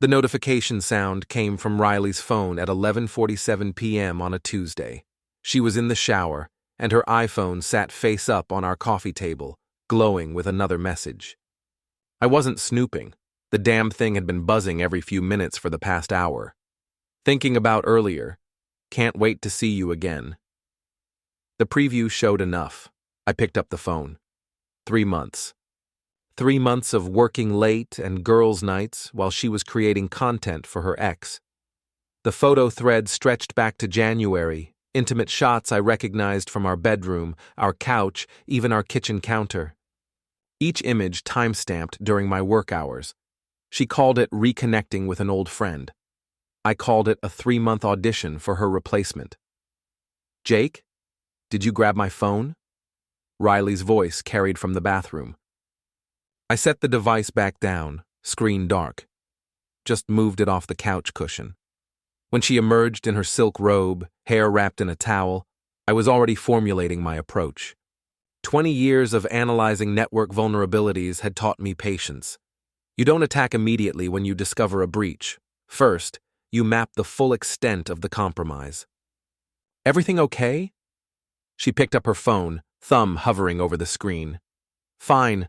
The notification sound came from Riley's phone at 11:47 p.m. on a Tuesday. She was in the shower, and her iPhone sat face up on our coffee table, glowing with another message. I wasn't snooping. The damn thing had been buzzing every few minutes for the past hour. Thinking about earlier. Can't wait to see you again. The preview showed enough. I picked up the phone. 3 months. 3 months of working late and girls' nights while she was creating content for her ex. The photo thread stretched back to January, intimate shots I recognized from our bedroom, our couch, even our kitchen counter. Each image time-stamped during my work hours. She called it reconnecting with an old friend. I called it a 3-month audition for her replacement. Jake, did you grab my phone? Riley's voice carried from the bathroom. I set the device back down, screen dark. Just moved it off the couch cushion. When she emerged in her silk robe, hair wrapped in a towel, I was already formulating my approach. 20 years of analyzing network vulnerabilities had taught me patience. You don't attack immediately when you discover a breach. First, you map the full extent of the compromise. Everything okay? She picked up her phone, thumb hovering over the screen. Fine.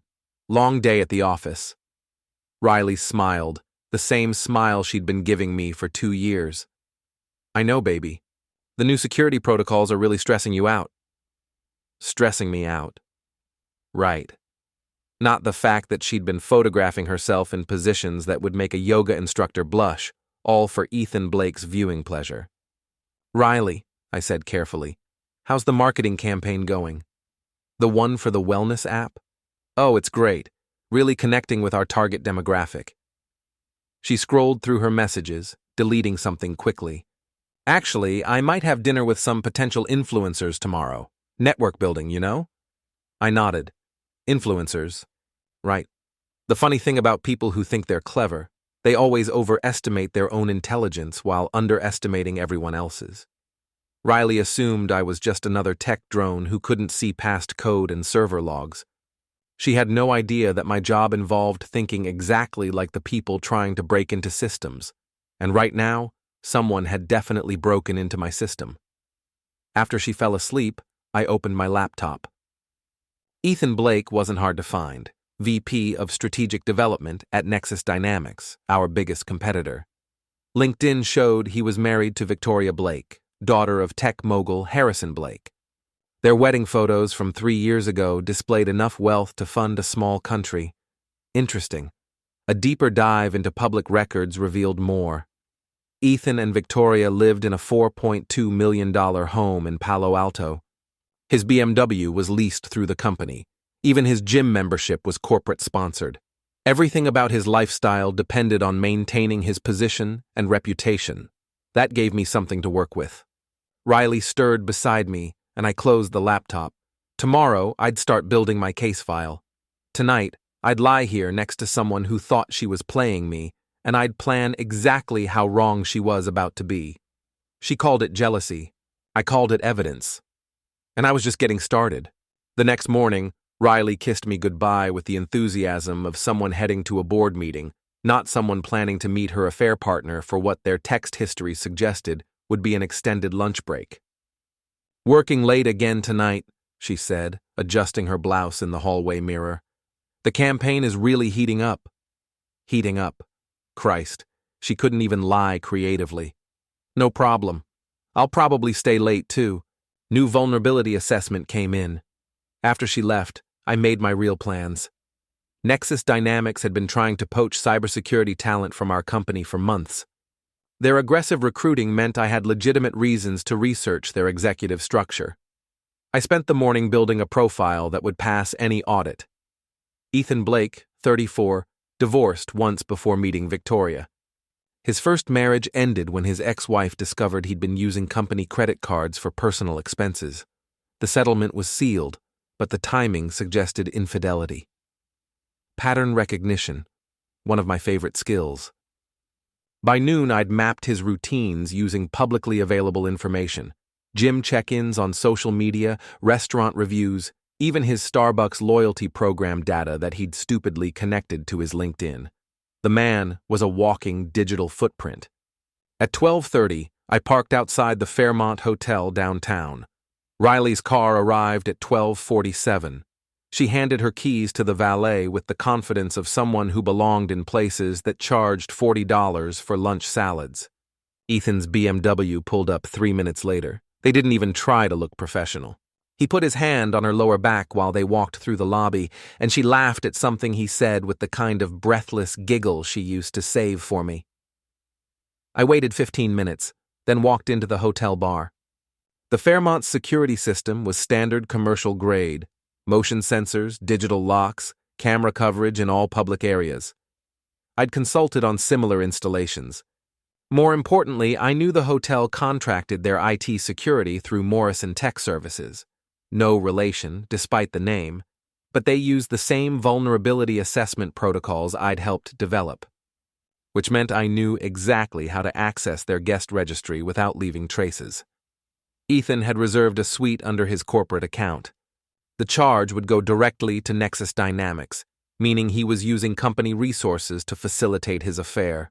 Long day at the office. Riley smiled, the same smile she'd been giving me for 2 years. I know, baby. The new security protocols are really stressing you out. Stressing me out. Right. Not the fact that she'd been photographing herself in positions that would make a yoga instructor blush, all for Ethan Blake's viewing pleasure. Riley, I said carefully, how's the marketing campaign going? The one for the wellness app? Oh, it's great. Really connecting with our target demographic. She scrolled through her messages, deleting something quickly. Actually, I might have dinner with some potential influencers tomorrow. Network building, you know? I nodded. Influencers. Right. The funny thing about people who think they're clever, they always overestimate their own intelligence while underestimating everyone else's. Riley assumed I was just another tech drone who couldn't see past code and server logs. She had no idea that my job involved thinking exactly like the people trying to break into systems, and right now, someone had definitely broken into my system. After she fell asleep, I opened my laptop. Ethan Blake wasn't hard to find, VP of Strategic Development at Nexus Dynamics, our biggest competitor. LinkedIn showed he was married to Victoria Blake, daughter of tech mogul Harrison Blake. Their wedding photos from 3 years ago displayed enough wealth to fund a small country. Interesting. A deeper dive into public records revealed more. Ethan and Victoria lived in a $4.2 million home in Palo Alto. His BMW was leased through the company. Even his gym membership was corporate-sponsored. Everything about his lifestyle depended on maintaining his position and reputation. That gave me something to work with. Riley stirred beside me, and I closed the laptop. Tomorrow, I'd start building my case file. Tonight, I'd lie here next to someone who thought she was playing me, and I'd plan exactly how wrong she was about to be. She called it jealousy. I called it evidence. And I was just getting started. The next morning, Riley kissed me goodbye with the enthusiasm of someone heading to a board meeting, not someone planning to meet her affair partner for what their text history suggested would be an extended lunch break. Working late again tonight, she said, adjusting her blouse in the hallway mirror. The campaign is really heating up. Heating up. Christ, she couldn't even lie creatively. No problem. I'll probably stay late too. New vulnerability assessment came in. After she left, I made my real plans. Nexus Dynamics had been trying to poach cybersecurity talent from our company for months. Their aggressive recruiting meant I had legitimate reasons to research their executive structure. I spent the morning building a profile that would pass any audit. Ethan Blake, 34, divorced once before meeting Victoria. His first marriage ended when his ex-wife discovered he'd been using company credit cards for personal expenses. The settlement was sealed, but the timing suggested infidelity. Pattern recognition, one of my favorite skills. By noon, I'd mapped his routines using publicly available information. Gym check-ins on social media, restaurant reviews, even his Starbucks loyalty program data that he'd stupidly connected to his LinkedIn. The man was a walking digital footprint. At 12:30, I parked outside the Fairmont Hotel downtown. Riley's car arrived at 12:47. She handed her keys to the valet with the confidence of someone who belonged in places that charged $40 for lunch salads. Ethan's BMW pulled up 3 minutes later. They didn't even try to look professional. He put his hand on her lower back while they walked through the lobby, and she laughed at something he said with the kind of breathless giggle she used to save for me. I waited 15 minutes, then walked into the hotel bar. The Fairmont's security system was standard commercial grade: motion sensors, digital locks, camera coverage in all public areas. I'd consulted on similar installations. More importantly, I knew the hotel contracted their IT security through Morrison Tech Services. No relation, despite the name, but they used the same vulnerability assessment protocols I'd helped develop, which meant I knew exactly how to access their guest registry without leaving traces. Ethan had reserved a suite under his corporate account. The charge would go directly to Nexus Dynamics, meaning he was using company resources to facilitate his affair.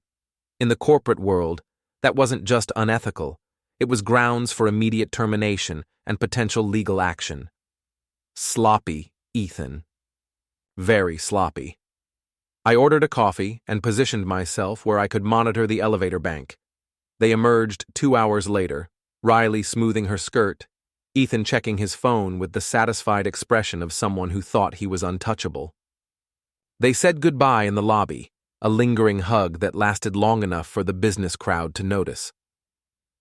In the corporate world, that wasn't just unethical, it was grounds for immediate termination and potential legal action. Sloppy Ethan. Very sloppy. I ordered a coffee and positioned myself where I could monitor the elevator bank. They emerged 2 hours later, Riley smoothing her skirt, Ethan checking his phone with the satisfied expression of someone who thought he was untouchable. They said goodbye in the lobby, a lingering hug that lasted long enough for the business crowd to notice.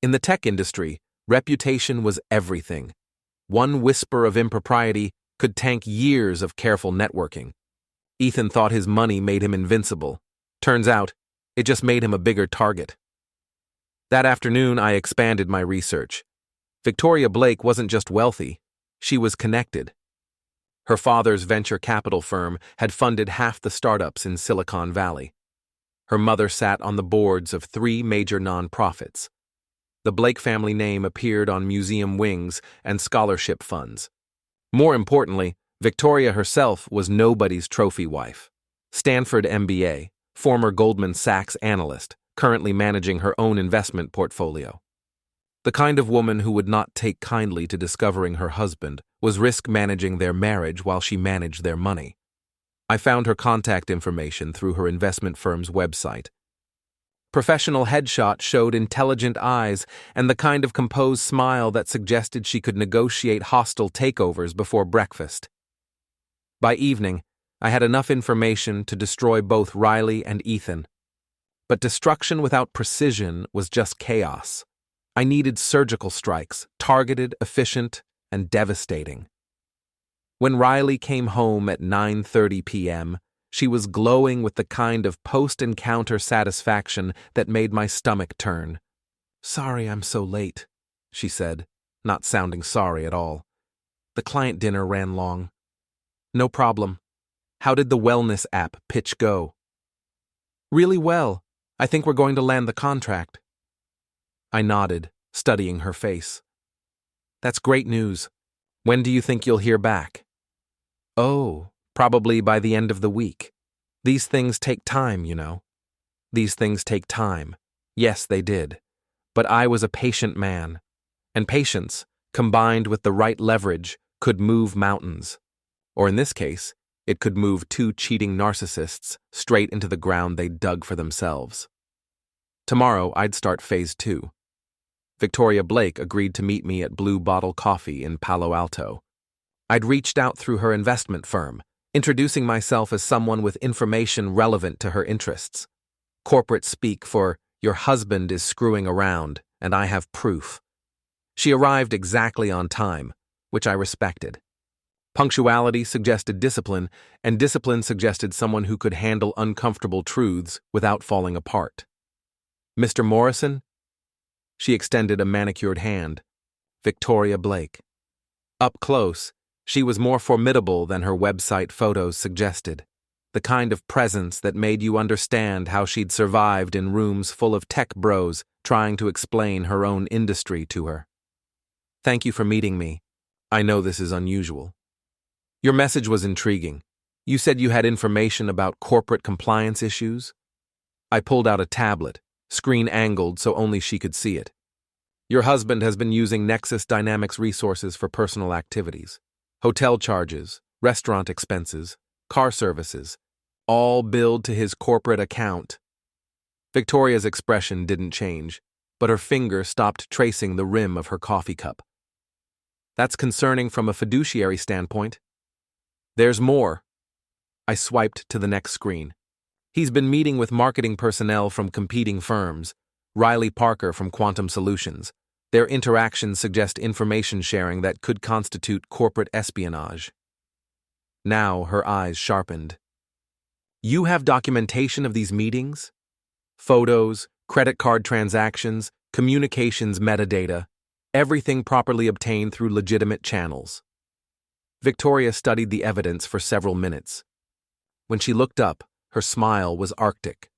In the tech industry, reputation was everything. One whisper of impropriety could tank years of careful networking. Ethan thought his money made him invincible. Turns out, it just made him a bigger target. That afternoon, I expanded my research. Victoria Blake wasn't just wealthy, she was connected. Her father's venture capital firm had funded half the startups in Silicon Valley. Her mother sat on the boards of 3 major nonprofits. The Blake family name appeared on museum wings and scholarship funds. More importantly, Victoria herself was nobody's trophy wife. Stanford MBA, former Goldman Sachs analyst, currently managing her own investment portfolio. The kind of woman who would not take kindly to discovering her husband was risk managing their marriage while she managed their money. I found her contact information through her investment firm's website. Professional headshot showed intelligent eyes and the kind of composed smile that suggested she could negotiate hostile takeovers before breakfast. By evening, I had enough information to destroy both Riley and Ethan. But destruction without precision was just chaos. I needed surgical strikes, targeted, efficient, and devastating. When Riley came home at 9:30 p.m., she was glowing with the kind of post-encounter satisfaction that made my stomach turn. "Sorry I'm so late," she said, not sounding sorry at all. "The client dinner ran long." "No problem. How did the wellness app pitch go?" "Really well. I think we're going to land the contract." I nodded, studying her face. "That's great news. When do you think you'll hear back?" "Oh, probably by the end of the week. These things take time, you know." These things take time. Yes, they did. But I was a patient man. And patience, combined with the right leverage, could move mountains. Or in this case, it could move 2 cheating narcissists straight into the ground they dug for themselves. Tomorrow, I'd start phase 2. Victoria Blake agreed to meet me at Blue Bottle Coffee in Palo Alto. I'd reached out through her investment firm, introducing myself as someone with information relevant to her interests. Corporate speak for, "Your husband is screwing around, and I have proof." She arrived exactly on time, which I respected. Punctuality suggested discipline, and discipline suggested someone who could handle uncomfortable truths without falling apart. "Mr. Morrison?" She extended a manicured hand. "Victoria Blake." Up close, she was more formidable than her website photos suggested, the kind of presence that made you understand how she'd survived in rooms full of tech bros trying to explain her own industry to her. "Thank you for meeting me. I know this is unusual." "Your message was intriguing. You said you had information about corporate compliance issues?" I pulled out a tablet, screen angled so only she could see it. Your husband has been using Nexus Dynamics resources for personal activities. Hotel charges, restaurant expenses, car services, all billed to his corporate account. Victoria's expression didn't change, but her finger stopped tracing the rim of her coffee cup. That's concerning from a fiduciary standpoint. There's more. I swiped to the next screen. He's been meeting with marketing personnel from competing firms, Riley Parker from Quantum Solutions. Their interactions suggest information sharing that could constitute corporate espionage. Now her eyes sharpened. You have documentation of these meetings? Photos, credit card transactions, communications metadata, everything properly obtained through legitimate channels. Victoria studied the evidence for several minutes. When she looked up, her smile was arctic.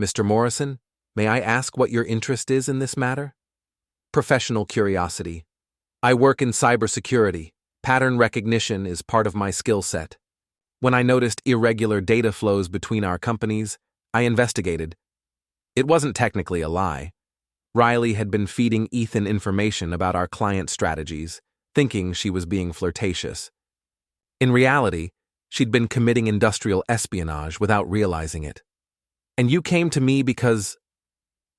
Mr. Morrison, may I ask what your interest is in this matter? Professional curiosity. I work in cybersecurity. Pattern recognition is part of my skill set. When I noticed irregular data flows between our companies, I investigated. It wasn't technically a lie. Riley had been feeding Ethan information about our client strategies, thinking she was being flirtatious. In reality, she'd been committing industrial espionage without realizing it. And you came to me because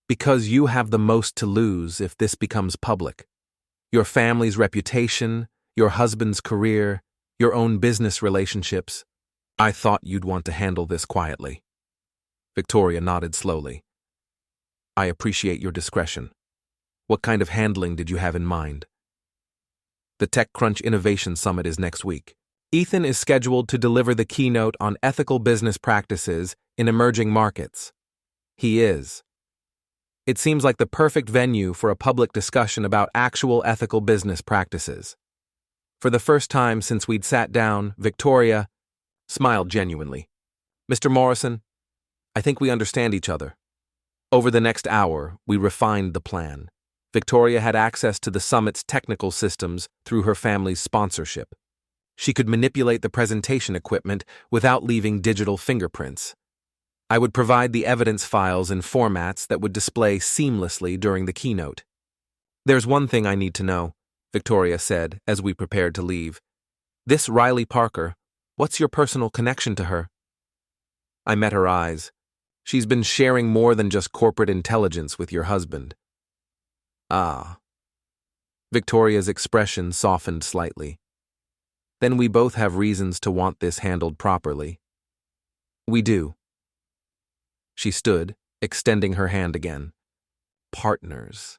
you have the most to lose if this becomes public. Your family's reputation, your husband's career, your own business relationships. I thought you'd want to handle this quietly. Victoria nodded slowly. I appreciate your discretion. What kind of handling did you have in mind? The TechCrunch Innovation Summit is next week. Ethan is scheduled to deliver the keynote on ethical business practices in emerging markets. He is. It seems like the perfect venue for a public discussion about actual ethical business practices. For the first time since we'd sat down, Victoria smiled genuinely. Mr. Morrison, I think we understand each other. Over the next hour, we refined the plan. Victoria had access to the summit's technical systems through her family's sponsorship. She could manipulate the presentation equipment without leaving digital fingerprints. I would provide the evidence files in formats that would display seamlessly during the keynote. There's one thing I need to know, Victoria said as we prepared to leave. This Riley Parker, what's your personal connection to her? I met her eyes. She's been sharing more than just corporate intelligence with your husband. Ah. Victoria's expression softened slightly. Then we both have reasons to want this handled properly. We do. She stood, extending her hand again. Partners.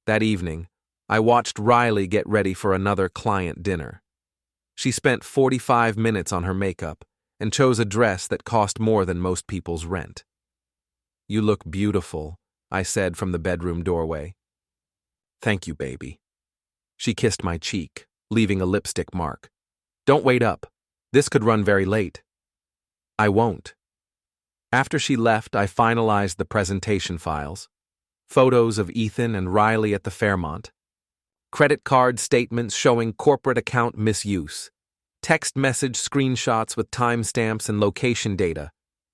That evening, I watched Riley get ready for another client dinner. She spent 45 minutes on her makeup and chose a dress that cost more than most people's rent. You look beautiful, I said from the bedroom doorway. Thank you, baby. She kissed my cheek, leaving a lipstick mark. Don't wait up. This could run very late. I won't. After she left, I finalized the presentation files. Photos of Ethan and Riley at the Fairmont. Credit card statements showing corporate account misuse. Text message screenshots with timestamps and location data.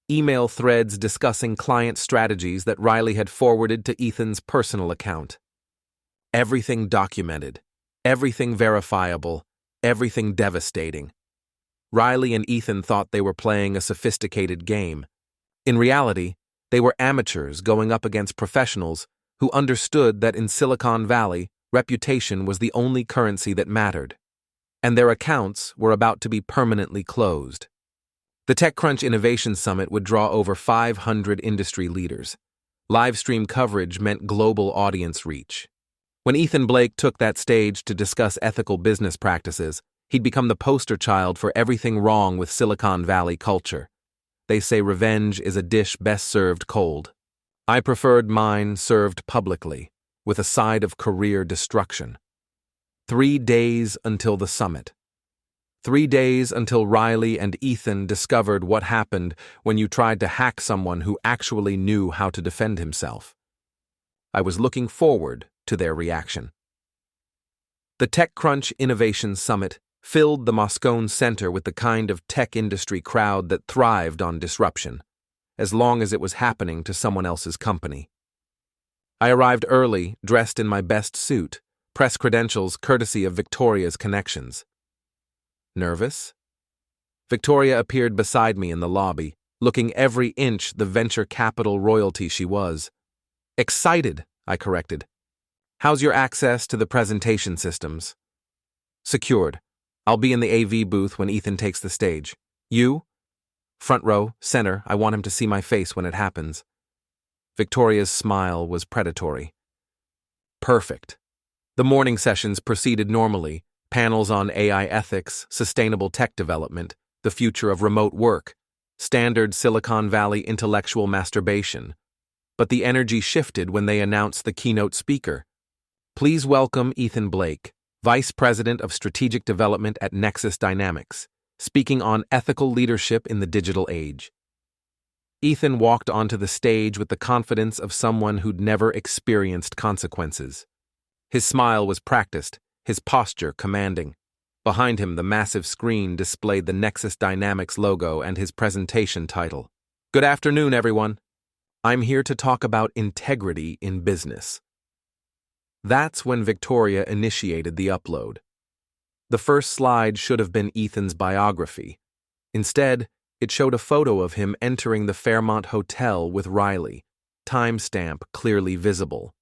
Email threads discussing client strategies that Riley had forwarded to Ethan's personal account. Everything documented. Everything verifiable. Everything devastating. Riley and Ethan thought they were playing a sophisticated game. In reality, they were amateurs going up against professionals who understood that in Silicon Valley, reputation was the only currency that mattered, and their accounts were about to be permanently closed. The TechCrunch Innovation Summit would draw over 500 industry leaders. Livestream coverage meant global audience reach. When Ethan Blake took that stage to discuss ethical business practices, he'd become the poster child for everything wrong with Silicon Valley culture. They say revenge is a dish best served cold. I preferred mine served publicly, with a side of career destruction. 3 days until the summit. 3 days until Riley and Ethan discovered what happened when you tried to hack someone who actually knew how to defend himself. I was looking forward to their reaction. The TechCrunch Innovation Summit filled the Moscone Center with the kind of tech industry crowd that thrived on disruption, as long as it was happening to someone else's company. I arrived early, dressed in my best suit, press credentials courtesy of Victoria's connections. Nervous? Victoria appeared beside me in the lobby, looking every inch the venture capital royalty she was. Excited, I corrected. How's your access to the presentation systems? Secured. I'll be in the AV booth when Ethan takes the stage. You? Front row, center, I want him to see my face when it happens. Victoria's smile was predatory. Perfect. The morning sessions proceeded normally, panels on AI ethics, sustainable tech development, the future of remote work, standard Silicon Valley intellectual masturbation. But the energy shifted when they announced the keynote speaker. Please welcome Ethan Blake, Vice President of Strategic Development at Nexus Dynamics, speaking on ethical leadership in the digital age. Ethan walked onto the stage with the confidence of someone who'd never experienced consequences. His smile was practiced, his posture commanding. Behind him, the massive screen displayed the Nexus Dynamics logo and his presentation title. Good afternoon, everyone. I'm here to talk about integrity in business. That's when Victoria initiated the upload. The first slide should have been Ethan's biography. Instead, it showed a photo of him entering the Fairmont Hotel with Riley, timestamp clearly visible.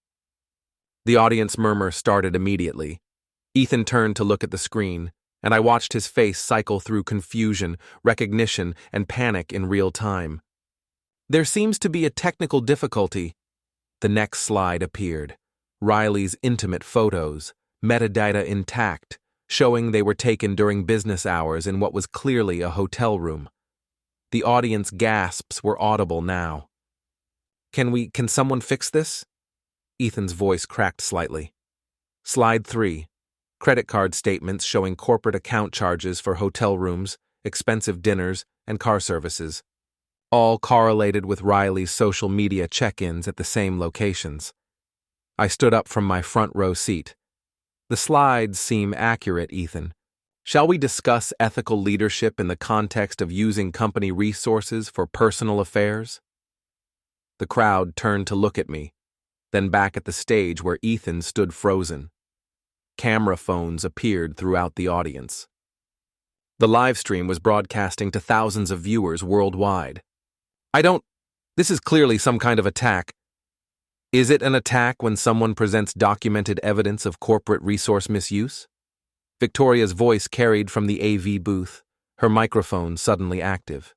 The audience murmur started immediately. Ethan turned to look at the screen, and I watched his face cycle through confusion, recognition, and panic in real time. There seems to be a technical difficulty. The next slide appeared. Riley's intimate photos, metadata intact, showing they were taken during business hours in what was clearly a hotel room. The audience gasps were audible now. Can someone fix this? Ethan's voice cracked slightly. Slide 3. Credit card statements showing corporate account charges for hotel rooms, expensive dinners, and car services. All correlated with Riley's social media check-ins at the same locations. I stood up from my front row seat. The slides seem accurate, Ethan. Shall we discuss ethical leadership in the context of using company resources for personal affairs? The crowd turned to look at me, then back at the stage where Ethan stood frozen. Camera phones appeared throughout the audience. The live stream was broadcasting to thousands of viewers worldwide. This is clearly some kind of attack. Is it an attack when someone presents documented evidence of corporate resource misuse? Victoria's voice carried from the AV booth, her microphone suddenly active.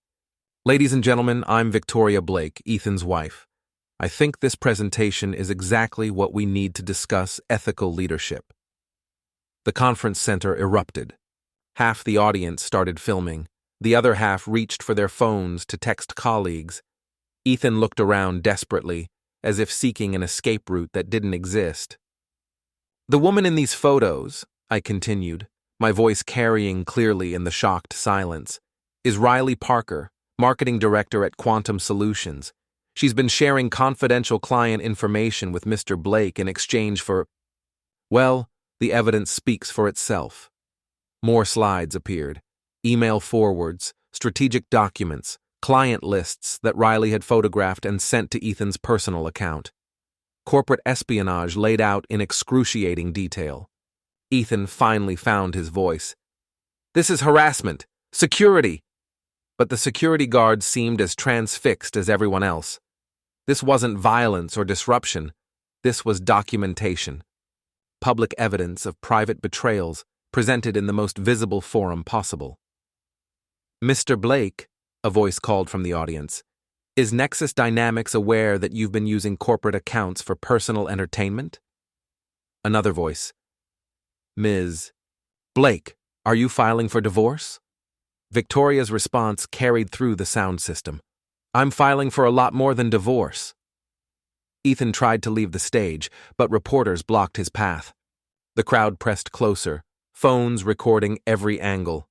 Ladies and gentlemen, I'm Victoria Blake, Ethan's wife. I think this presentation is exactly what we need to discuss ethical leadership. The conference center erupted. Half the audience started filming. The other half reached for their phones to text colleagues. Ethan looked around desperately, as if seeking an escape route that didn't exist. The woman in these photos, I continued, my voice carrying clearly in the shocked silence, is Riley Parker, marketing director at Quantum Solutions. She's been sharing confidential client information with Mr. Blake in exchange for... Well, the evidence speaks for itself. More slides appeared. Email forwards, strategic documents, client lists that Riley had photographed and sent to Ethan's personal account. Corporate espionage laid out in excruciating detail. Ethan finally found his voice. This is harassment. Security. But the security guards seemed as transfixed as everyone else. This wasn't violence or disruption. This was documentation. Public evidence of private betrayals presented in the most visible forum possible. Mr. Blake, a voice called from the audience, is Nexus Dynamics aware that you've been using corporate accounts for personal entertainment? Another voice. Ms. Blake, are you filing for divorce? Victoria's response carried through the sound system. I'm filing for a lot more than divorce. Ethan tried to leave the stage, but reporters blocked his path. The crowd pressed closer, phones recording every angle.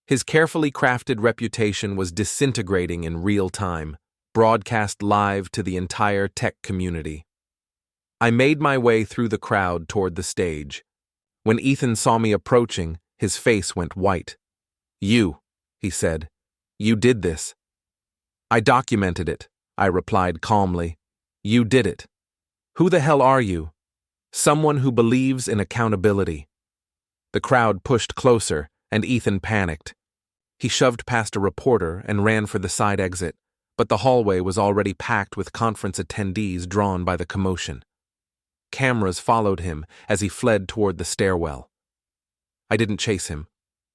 His carefully crafted reputation was disintegrating in real time, broadcast live to the entire tech community. I made my way through the crowd toward the stage. When Ethan saw me approaching, His face went white. "You," he said. "You did this." "I documented it," I replied calmly. "You did it. Who the hell are you?" "Someone who believes in accountability." The crowd pushed closer, and Ethan panicked. He shoved past a reporter and ran for the side exit, but the hallway was already packed with conference attendees drawn by the commotion. Cameras followed him as he fled toward the stairwell. I didn't chase him.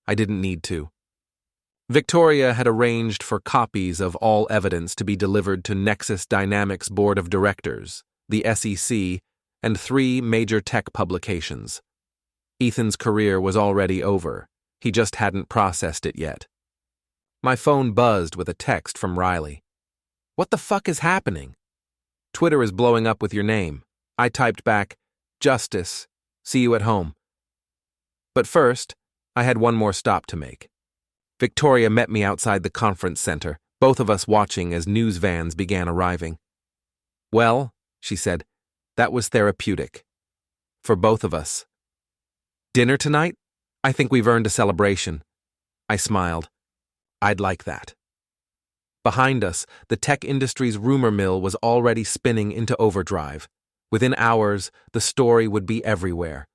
I didn't need to. Victoria had arranged for copies of all evidence to be delivered to Nexus Dynamics Board of Directors, the SEC, and 3 major tech publications. Ethan's career was already over. He just hadn't processed it yet. My phone buzzed with a text from Riley. "What the fuck is happening?" "Twitter is blowing up with your name." I typed back, "Justice. See you at home." But first, I had one more stop to make. Victoria met me outside the conference center, both of us watching as news vans began arriving. "Well," she said, "that was therapeutic. For both of us." "Dinner tonight? I think we've earned a celebration." I smiled. "I'd like that." Behind us, the tech industry's rumor mill was already spinning into overdrive. Within hours, the story would be everywhere.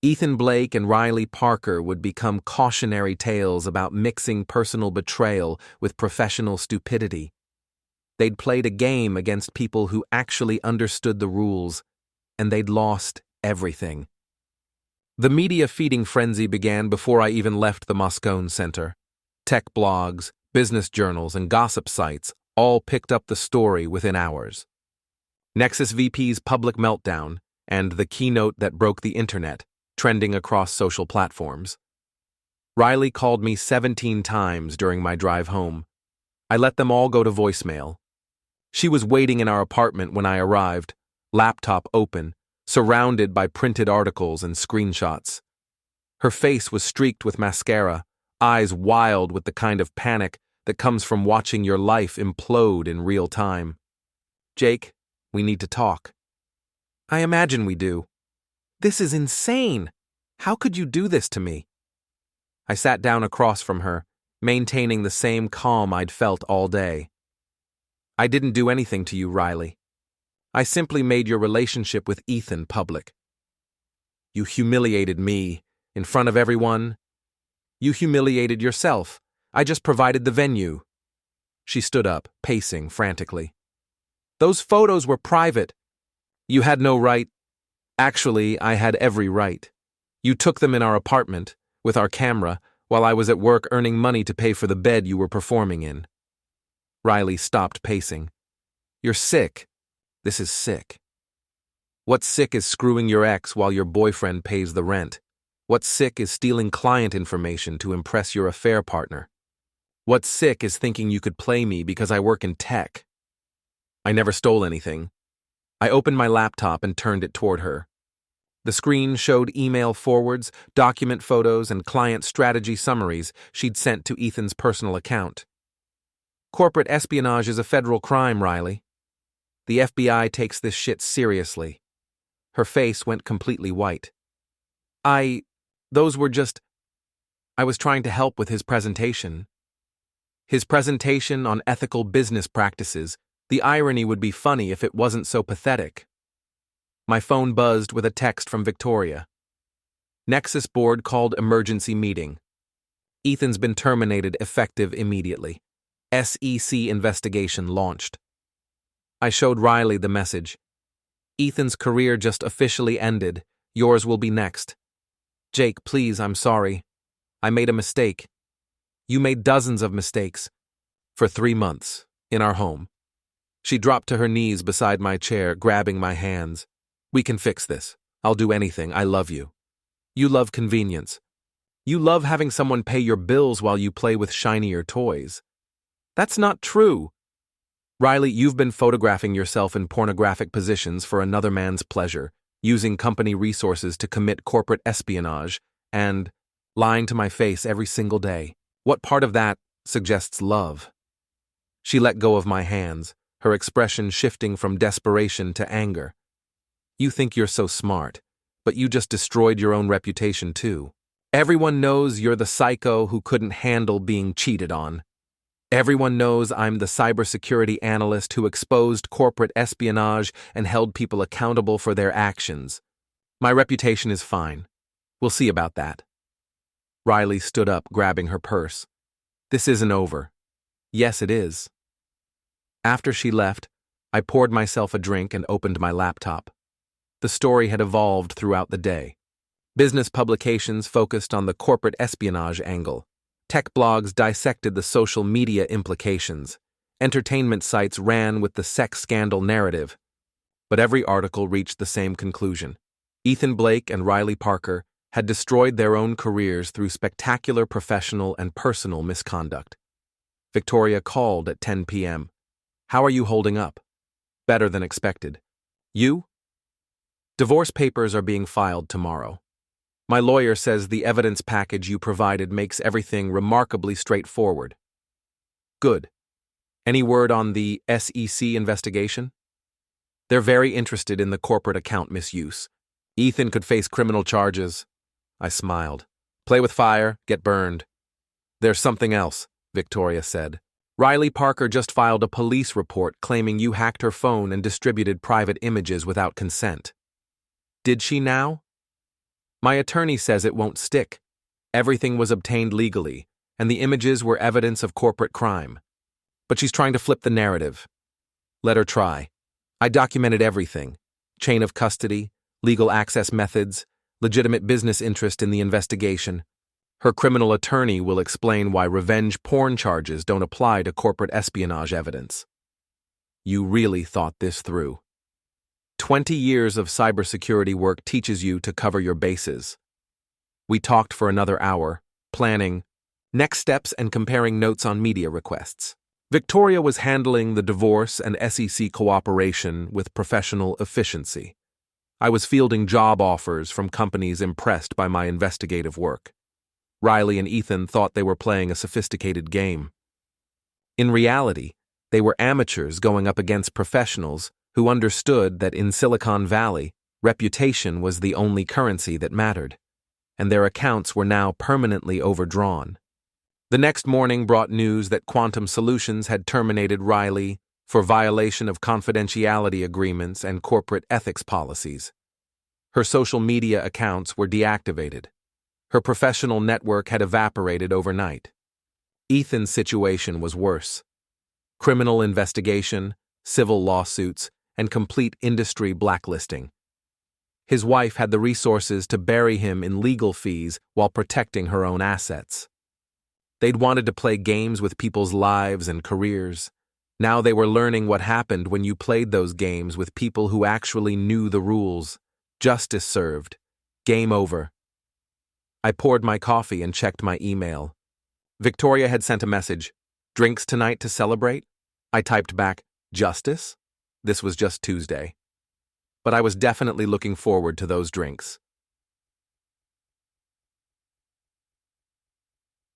Ethan Blake and Riley Parker would become cautionary tales about mixing personal betrayal with professional stupidity. They'd played a game against people who actually understood the rules, and they'd lost everything. The media feeding frenzy began before I even left the Moscone Center. Tech blogs, business journals, and gossip sites all picked up the story within hours. Nexus VP's public meltdown and the keynote that broke the internet, trending across social platforms. Riley called me 17 times during my drive home. I let them all go to voicemail. She was waiting in our apartment when I arrived, laptop open, surrounded by printed articles and screenshots. Her face was streaked with mascara, eyes wild with the kind of panic that comes from watching your life implode in real time. "Jake, we need to talk." "I imagine we do." "This is insane. How could you do this to me?" I sat down across from her, maintaining the same calm I'd felt all day. "I didn't do anything to you, Riley. I simply made your relationship with Ethan public. You humiliated me in front of everyone. You humiliated yourself. I just provided the venue." She stood up, pacing frantically. "Those photos were private. You had no right. Actually, I had every right. You took them in our apartment, with our camera, while I was at work earning money to pay for the bed you were performing in." Riley stopped pacing. "You're sick. This is sick. What's sick is screwing your ex while your boyfriend pays the rent. What's sick is stealing client information to impress your affair partner. What's sick is thinking you could play me because I work in tech. I never stole anything." I opened my laptop and turned it toward her. The screen showed email forwards, document photos, and client strategy summaries she'd sent to Ethan's personal account. "Corporate espionage is a federal crime, Riley. The FBI takes this shit seriously." Her face went completely white. Those were just... I was trying to help with his presentation. His presentation on ethical business practices. The irony would be funny if it wasn't so pathetic. My phone buzzed with a text from Victoria. "Nexus board called emergency meeting. Ethan's been terminated effective immediately. SEC investigation launched." I showed Riley the message. "Ethan's career just officially ended. Yours will be next. Jake, please, I'm sorry. I made a mistake. You made dozens of mistakes. For 3 months, in our home." She dropped to her knees beside my chair, grabbing my hands. "We can fix this. I'll do anything. I love you. You love convenience. You love having someone pay your bills while you play with shinier toys." "That's not true." "Riley, you've been photographing yourself in pornographic positions for another man's pleasure, using company resources to commit corporate espionage, and lying to my face every single day. What part of that suggests love?" She let go of my hands, her expression shifting from desperation to anger. "You think you're so smart, but you just destroyed your own reputation too. Everyone knows you're the psycho who couldn't handle being cheated on. Everyone knows I'm the cybersecurity analyst who exposed corporate espionage and held people accountable for their actions. My reputation is fine. We'll see about that. Riley stood up, grabbing her purse. This isn't over. Yes, it is. After she left, I poured myself a drink and opened my laptop. The story had evolved throughout the day. Business publications focused on the corporate espionage angle. Tech blogs dissected the social media implications. Entertainment sites ran with the sex scandal narrative. But every article reached the same conclusion. Ethan Blake and Riley Parker had destroyed their own careers through spectacular professional and personal misconduct. Victoria called at 10 p.m. How are you holding up? Better than expected. You? Divorce papers are being filed tomorrow. My lawyer says the evidence package you provided makes everything remarkably straightforward. Good. Any word on the SEC investigation? They're very interested in the corporate account misuse. Ethan could face criminal charges. I smiled. Play with fire, get burned. There's something else, Victoria said. Riley Parker just filed a police report claiming you hacked her phone and distributed private images without consent. Did she now? My attorney says it won't stick. Everything was obtained legally, and the images were evidence of corporate crime. But she's trying to flip the narrative. Let her try. I documented everything. Chain of custody, legal access methods, legitimate business interest in the investigation. Her criminal attorney will explain why revenge porn charges don't apply to corporate espionage evidence. You really thought this through. 20 years of cybersecurity work teaches you to cover your bases. We talked for another hour, planning next steps and comparing notes on media requests. Victoria was handling the divorce and SEC cooperation with professional efficiency. I was fielding job offers from companies impressed by my investigative work. Riley and Ethan thought they were playing a sophisticated game. In reality, they were amateurs going up against professionals who understood that in Silicon Valley, reputation was the only currency that mattered, and their accounts were now permanently overdrawn. The next morning brought news that Quantum Solutions had terminated Riley for violation of confidentiality agreements and corporate ethics policies. Her social media accounts were deactivated. Her professional network had evaporated overnight. Ethan's situation was worse. Criminal investigation, civil lawsuits, and complete industry blacklisting. His wife had the resources to bury him in legal fees while protecting her own assets. They'd wanted to play games with people's lives and careers. Now they were learning what happened when you played those games with people who actually knew the rules. Justice served. Game over. I poured my coffee and checked my email. Victoria had sent a message. Drinks tonight to celebrate? I typed back, justice? This was just Tuesday. But I was definitely looking forward to those drinks.